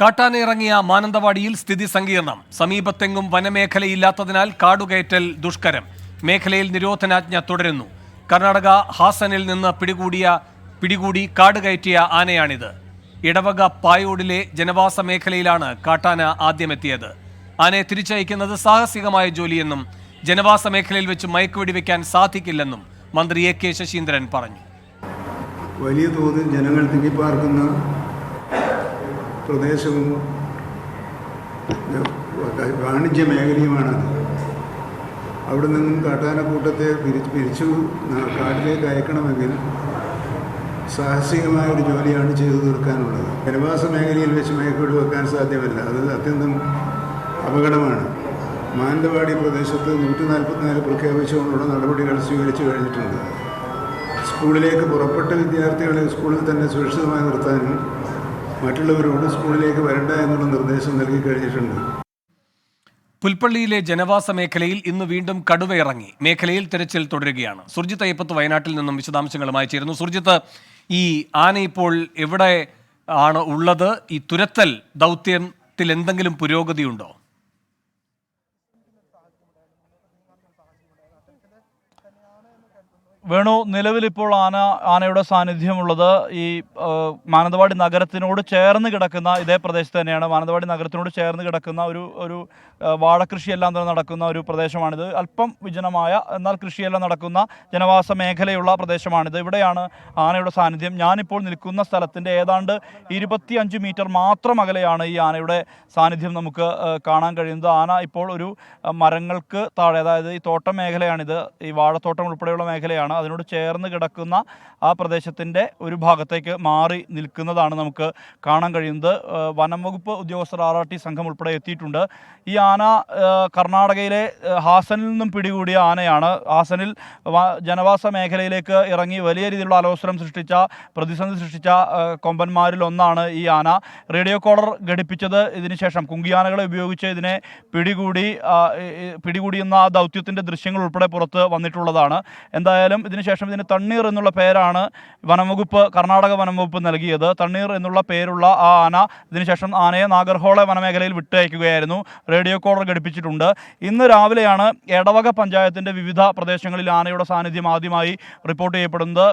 കാട്ടാനിറങ്ങിയ മാനന്തവാടിയിൽ സ്ഥിതി സങ്കീർണം. സമീപത്തെങ്ങും വനമേഖലയില്ലാത്തതിനാൽ കാടുകയറ്റൽ ദുഷ്കരം. മേഖലയിൽ നിരോധനാജ്ഞ തുടരുന്നു. കർണാടക ഹാസനിൽ നിന്ന് പിടികൂടി കാടുകയറ്റിയ ആനയാണിത്. ഇടവക പായോടിലെ ജനവാസ മേഖലയിലാണ് കാട്ടാന ആദ്യമെത്തിയത്. ആനയെ തിരിച്ചയക്കുന്നത് സാഹസികമായ ജോലിയെന്നും ജനവാസ മേഖലയിൽ വെച്ച് മയക്കുവെടിവെക്കാൻ സാധിക്കില്ലെന്നും മന്ത്രി എ കെ ശശീന്ദ്രൻ പറഞ്ഞു. വലിയ തോതിൽ ജനങ്ങൾ തിങ്ങിപ്പാർക്കുന്ന പ്രദേശവും വാണിജ്യ മേഖലയുമാണത്. അവിടെ നിന്നും കാട്ടാനക്കൂട്ടത്തെ പിരിച്ചു കാട്ടിലേക്ക് അയക്കണമെങ്കിൽ സാഹസികമായ ഒരു ജോലിയാണ് ചെയ്തു തീർക്കാനുള്ളത്. ജനവാസ മേഖലയിൽ വെച്ച് മയക്കുവെടി വെക്കാൻ സാധ്യമല്ല. അത് അത്യന്തം അപകടമാണ്. മാനന്തവാടി പ്രദേശത്ത് 144 പ്രഖ്യാപിച്ചുകൊണ്ടുള്ള നടപടികൾ സ്വീകരിച്ചു കഴിഞ്ഞിട്ടുണ്ട്. സ്കൂളിലേക്ക് പുറപ്പെട്ട വിദ്യാർത്ഥികളെ സ്കൂളിൽ തന്നെ സുരക്ഷിതമായി നിർത്താനും മറ്റുള്ളവരോട് സ്കൂളിലേക്ക് വരണ്ട എന്നുള്ള നിർദ്ദേശം നൽകി കഴിഞ്ഞിട്ടുണ്ട്. പുൽപ്പള്ളിയിലെ ജനവാസ മേഖലയിൽ ഇന്ന് വീണ്ടും കടുവയിറങ്ങി. മേഖലയിൽ തെരച്ചിൽ തുടരുകയാണ്. സുർജിത്ത് അയ്യപ്പത്ത് വയനാട്ടിൽ നിന്നും വിശദാംശങ്ങളുമായി ചേരുന്നു. സുർജിത്ത്, ഈ ആന ഇപ്പോൾ എവിടെ ആണ് ഉള്ളത്? ഈ തുരത്തൽ ദൗത്യത്തിൽ എന്തെങ്കിലും പുരോഗതിയുണ്ടോ? വേണു, നിലവിലിപ്പോൾ ആനയുടെ സാന്നിധ്യമുള്ളത് ഈ മാനന്തവാടി നഗരത്തിനോട് ചേർന്ന് കിടക്കുന്ന ഇതേ പ്രദേശത്ത് തന്നെയാണ്. മാനന്തവാടി നഗരത്തിനോട് ചേർന്ന് കിടക്കുന്ന ഒരു വാഴകൃഷിയെല്ലാം തന്നെ നടക്കുന്ന ഒരു പ്രദേശമാണിത്. അല്പം വിജനമായ എന്നാൽ കൃഷിയെല്ലാം നടക്കുന്ന ജനവാസ മേഖലയുള്ള പ്രദേശമാണിത്. ഇവിടെയാണ് ആനയുടെ സാന്നിധ്യം. ഞാനിപ്പോൾ നിൽക്കുന്ന സ്ഥലത്തിൻ്റെ ഏതാണ്ട് 25 മീറ്റർ മാത്രം അകലെയാണ് ഈ ആനയുടെ സാന്നിധ്യം നമുക്ക് കാണാൻ കഴിയുന്നത്. ആന ഇപ്പോൾ ഒരു മരങ്ങൾക്ക് താഴെ, അതായത് ഈ തോട്ടം മേഖലയാണിത്, ഈ വാഴത്തോട്ടം ഉൾപ്പെടെയുള്ള മേഖലയാണ്, അതിനോട് ചേർന്ന് കിടക്കുന്ന ആ പ്രദേശത്തിൻ്റെ ഒരു ഭാഗത്തേക്ക് മാറി നിൽക്കുന്നതാണ് നമുക്ക് കാണാൻ കഴിയുന്നത്. വനം വകുപ്പ് ഉദ്യോഗസ്ഥർ, RRT സംഘം ഉൾപ്പെടെ എത്തിയിട്ടുണ്ട്. ഈ ആന കർണാടകയിലെ ഹാസനിൽ നിന്നും പിടികൂടിയ ആനയാണ്. ഹാസനിൽ ജനവാസ മേഖലയിലേക്ക് ഇറങ്ങി വലിയ രീതിയിലുള്ള അലോസരം സൃഷ്ടിച്ച, പ്രതിസന്ധി സൃഷ്ടിച്ച കൊമ്പന്മാരിൽ ഒന്നാണ് ഈ ആന. റേഡിയോ കോളർ ഘടിപ്പിച്ചത് ഇതിനുശേഷം കുങ്കിയാനകളെ ഉപയോഗിച്ച് ഇതിനെ പിടികൂടിയെന്ന ആ ദൗത്യത്തിൻ്റെ ദൃശ്യങ്ങൾ ഉൾപ്പെടെ പുറത്ത് വന്നിട്ടുള്ളതാണ്. എന്തായാലും ഇതിനുശേഷം ഇതിന് തണ്ണീർ എന്നുള്ള പേരാണ് കർണാടക വനം വകുപ്പ് നൽകിയത്. തണ്ണീർ എന്നുള്ള പേരുള്ള ആ ആന ഇതിനുശേഷം ആനയെ നാഗർഹോള വനമേഖലയിൽ വിട്ടയക്കുകയായിരുന്നു. റേഡിയോ കോളർ ഘടിപ്പിച്ചിട്ടുണ്ട്. ഇന്ന് രാവിലെയാണ് എടവക പഞ്ചായത്തിൻ്റെ വിവിധ പ്രദേശങ്ങളിൽ ആനയുടെ സാന്നിധ്യം ആദ്യമായി റിപ്പോർട്ട് ചെയ്യപ്പെടുന്നത്.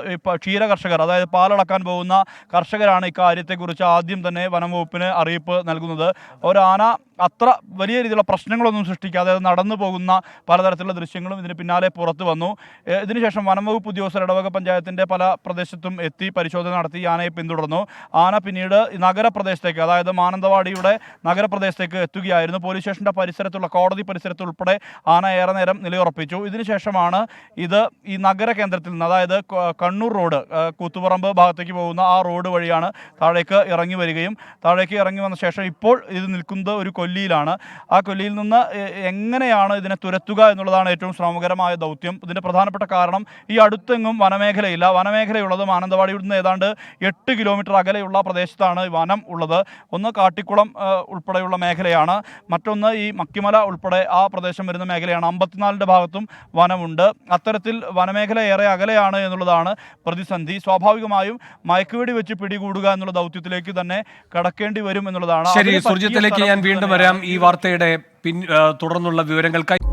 ക്ഷീര കർഷകർ, അതായത് പാലടക്കാൻ പോകുന്ന കർഷകരാണ് ഇക്കാര്യത്തെക്കുറിച്ച് ആദ്യം തന്നെ വനം വകുപ്പിന് അറിയിപ്പ് നൽകുന്നത്. ഒരാന അത്ര വലിയ രീതിയിലുള്ള പ്രശ്നങ്ങളൊന്നും സൃഷ്ടിക്കാതെ നടന്നു പോകുന്ന പലതരത്തിലുള്ള ദൃശ്യങ്ങളും ഇതിന് പിന്നാലെ പുറത്തു വന്നു. ഇതിനുശേഷം വനംവകുപ്പ് ഉദ്യോഗസ്ഥർ ഇടവക പഞ്ചായത്തിൻ്റെ പല പ്രദേശത്തും എത്തി പരിശോധന നടത്തി ആനയെ പിന്തുടർന്നു. ആന പിന്നീട് നഗരപ്രദേശത്തേക്ക്, അതായത് മാനന്തവാടിയുടെ നഗരപ്രദേശത്തേക്ക് എത്തുകയായിരുന്നു. പോലീസ് സ്റ്റേഷൻ്റെ പരിസരത്തുള്ള, കോടതി പരിസരത്ത് ഉൾപ്പെടെ ആന ഏറെ നേരം നിലയുറപ്പിച്ചു. ഇതിനുശേഷമാണ് ഇത് ഈ നഗര കേന്ദ്രത്തിൽ നിന്ന്, അതായത് കണ്ണൂർ റോഡ്, കൂത്തുപറമ്പ് ഭാഗത്തേക്ക് പോകുന്ന ആ റോഡ് വഴിയാണ് താഴേക്ക് ഇറങ്ങി വന്ന ശേഷം ഇപ്പോൾ ഇത് നിൽക്കുന്നത് ഒരു കൊല്ലിയിലാണ്. ആ കൊല്ലിയിൽ നിന്ന് എങ്ങനെയാണ് ഇതിനെ തുരത്തുക എന്നുള്ളതാണ് ഏറ്റവും ശ്രമകരമായ ദൗത്യം. ഇതിൻ്റെ പ്രധാനപ്പെട്ട കാരണം ഈ അടുത്തെങ്ങും വനമേഖലയില്ല. വനമേഖലയുള്ളത് മാനന്തവാടിയിൽ നിന്ന് ഏതാണ്ട് 8 കിലോമീറ്റർ അകലെയുള്ള പ്രദേശത്താണ് വനം ഉള്ളത്. ഒന്ന് കാട്ടിക്കുളം ഉൾപ്പെടെയുള്ള മേഖലയാണ്, മറ്റൊന്ന് ഈ മക്കിമല ഉൾപ്പെടെ ആ പ്രദേശം വരുന്ന മേഖലയാണ്. 54ൻ്റെ ഭാഗത്തും വനമുണ്ട്. അത്തരത്തിൽ വനമേഖല ഏറെ അകലെയാണ് എന്നുള്ളതാണ് പ്രതിസന്ധി. സ്വാഭാവികമായും മയക്കുവെടി വെച്ച് പിടികൂടുക എന്നുള്ള ദൗത്യത്തിലേക്ക് തന്നെ കടക്കേണ്ടി വരും എന്നുള്ളതാണ്. ശരി, സുർജിത്തിലേക്ക് ഞാൻ വീണ്ടും വരാം ഈ വാർത്തയുടെ തുടർന്നുള്ള വിവരങ്ങൾക്കായി.